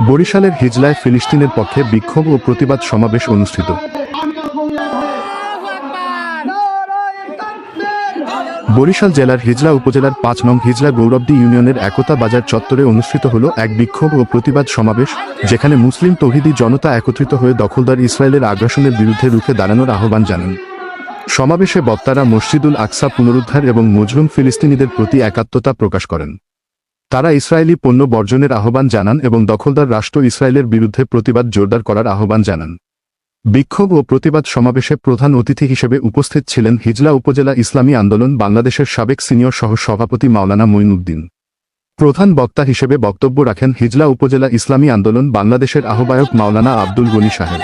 বরিশালের হিজলায় ফিলিস্তিনের পক্ষে বিক্ষোভ ও প্রতিবাদ সমাবেশ অনুষ্ঠিত। বরিশাল জেলার হিজলা উপজেলার ৫ নং হিজলা গৌরবদী ইউনিয়নের একতা বাজার চত্বরে অনুষ্ঠিত হল এক বিক্ষোভ ও প্রতিবাদ সমাবেশ, যেখানে মুসলিম তৌহিদি জনতা একত্রিত হয়ে দখলদার ইসরায়েলের আগ্রাসনের বিরুদ্ধে রুখে দাঁড়ানোর আহ্বান জানান। সমাবেশে বক্তারা মসজিদুল আকসা পুনরুদ্ধার এবং মজলুম ফিলিস্তিনিদের প্রতি একাত্মতা প্রকাশ করেন। তারা ইসরায়েলি পণ্য বর্জনের আহ্বান জানান এবং দখলদার রাষ্ট্র ইসরায়েলের বিরুদ্ধে প্রতিবাদ জোরদার করার আহ্বান জানান। বিক্ষোভ ও প্রতিবাদ সমাবেশে প্রধান অতিথি হিসেবে উপস্থিত ছিলেন হিজলা উপজেলা ইসলামী আন্দোলন বাংলাদেশের সাবেক সিনিয়র সহ সভাপতি মাওলানা মঈনুদ্দিন। প্রধান বক্তা হিসেবে বক্তব্য রাখেন হিজলা উপজেলা ইসলামী আন্দোলন বাংলাদেশের আহ্বায়ক মাওলানা আব্দুল গনি সাহেব।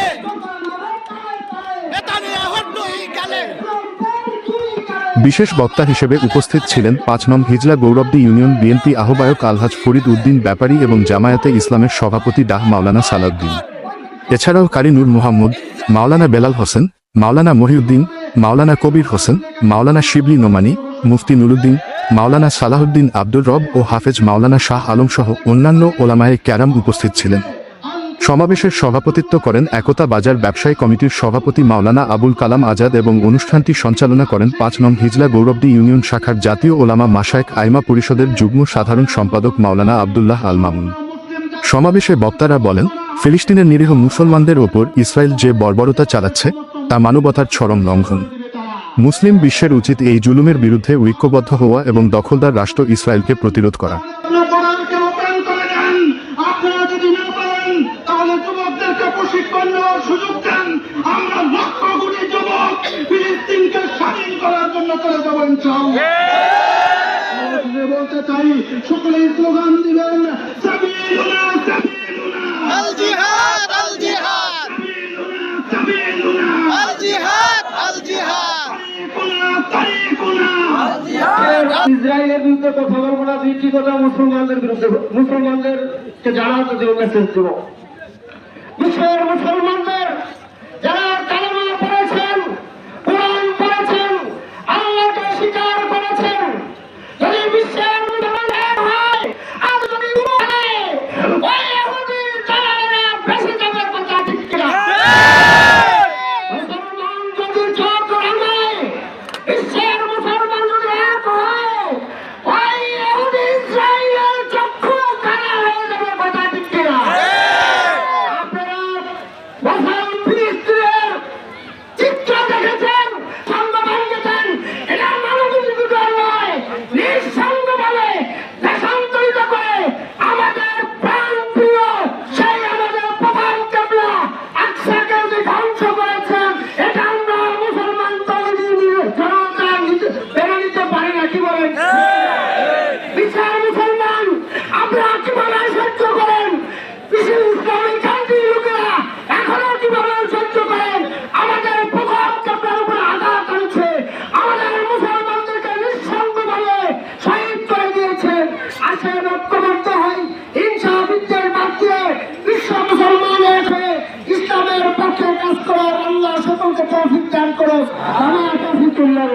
বিশেষ বক্তা হিসেবে উপস্থিত ছিলেন ৫ নং হিজলা গৌরবদী ইউনিয়ন বিএনপি আহ্বায়ক আলহাজ ফরিদ উদ্দিন ব্যাপারী এবং জামায়াতে ইসলামের সভাপতি ডাহ মাওলানা সালাউদ্দিন। এছাড়াও কারি নূর মুহাম্মদ, মাওলানা বেলাল হোসেন, মাওলানা মহিউদ্দিন, মাওলানা কবির হোসেন, মাওলানা শিবলি নোমানি, মুফতি নুরুদ্দিন, মাওলানা সালাহুদ্দিন আব্দুর রব ও হাফেজ মাওলানা শাহ আলম সহ অন্যান্য ওলামায়ে কেরাম উপস্থিত ছিলেন। সমাবেশের সভাপতিত্ব করেন একতা বাজার ব্যবসায়ী কমিটির সভাপতি মাওলানা আবুল কালাম আজাদ এবং অনুষ্ঠানটি সঞ্চালনা করেন ৫ নং হিজলা গৌরবদী ইউনিয়ন শাখার জাতীয় ওলামা মাশায়েখ আইমা পরিষদের যুগ্ম সাধারণ সম্পাদক মাওলানা আবদুল্লাহ আল মামুন। সমাবেশে বক্তারা বলেন, ফিলিস্তিনের নিরীহ মুসলমানদের ওপর ইসরায়েল যে বর্বরতা চালাচ্ছে তা মানবতার চরম লঙ্ঘন। মুসলিম বিশ্বের উচিত এই জুলুমের বিরুদ্ধে ঐক্যবদ্ধ হওয়া এবং দখলদার রাষ্ট্র ইসরায়েলকে প্রতিরোধ করা। বলতে চাই, সকলে স্লোগান দিবেন, ইসরায়েলের বিরুদ্ধে কথা বলবো না, দুইটি কথা মুসলমানদের বিরুদ্ধে, মুসলমানদেরকে জানাতে দেব, মেসেজ দেব। বিশ্বের মুসলমানদের যারা কালেমা পড়েছেন, কোরআন পড়েছেন, আল্লাহকে স্বীকার করেছেন, যদি বিশ্বের মুসলমান হয় আর যদি ওই ইহুদি জালেমেরা বেঁচে যাবে, কথা ঠিক কিনা? মুসলমান যদি চোখ রাঙে, বিশ্বের মুসলমান যদি এক হয়, ওই ইহুদি ইসরায়েলের চক্ষু কানা হয়ে যাবে, কথা ঠিক কিনা? আপনারা বসান ফিলিস্তিনের চিত্র দেখেছেন, সঙ্গ ভেঙেছেন, এটা মানবাধিকার নয়। নিঃসঙ্গভাবে দেশান্তরিত করে আমাদের প্রাণ প্রিয় সেই আমাদের প্রধান কেবলা আকসাকে যে ধ্বংস করেছেন, এটা আমরা মুসলমান তৌহিদি জনতা মেনে নিতে পারি না। কি বলেন বিশ্বের মুসলমান? আপনারা কিভাবে সহ্য করেন? বিশ্বের ইসলামিক কান্ট্রির লোকেরা এখনো কিভাবে সহ্য করেন? আমাদের প্রধান কেবলার উপরে আঘাত করেছে, আমাদের মুসলমানদেরকে নিঃসঙ্গভাবে শহীদ করে দিয়েছেন। আসে ঐক্যবদ্ধ হয়, হিংসা বিদ্বেষ বাদ দিয়ে বিশ্ব মুসলমান হয়ে ইসলামের পক্ষে কাজ করার আল্লাহ সকলকে তৌফিক দান করো। আমার তৌফিকুল্লাহ।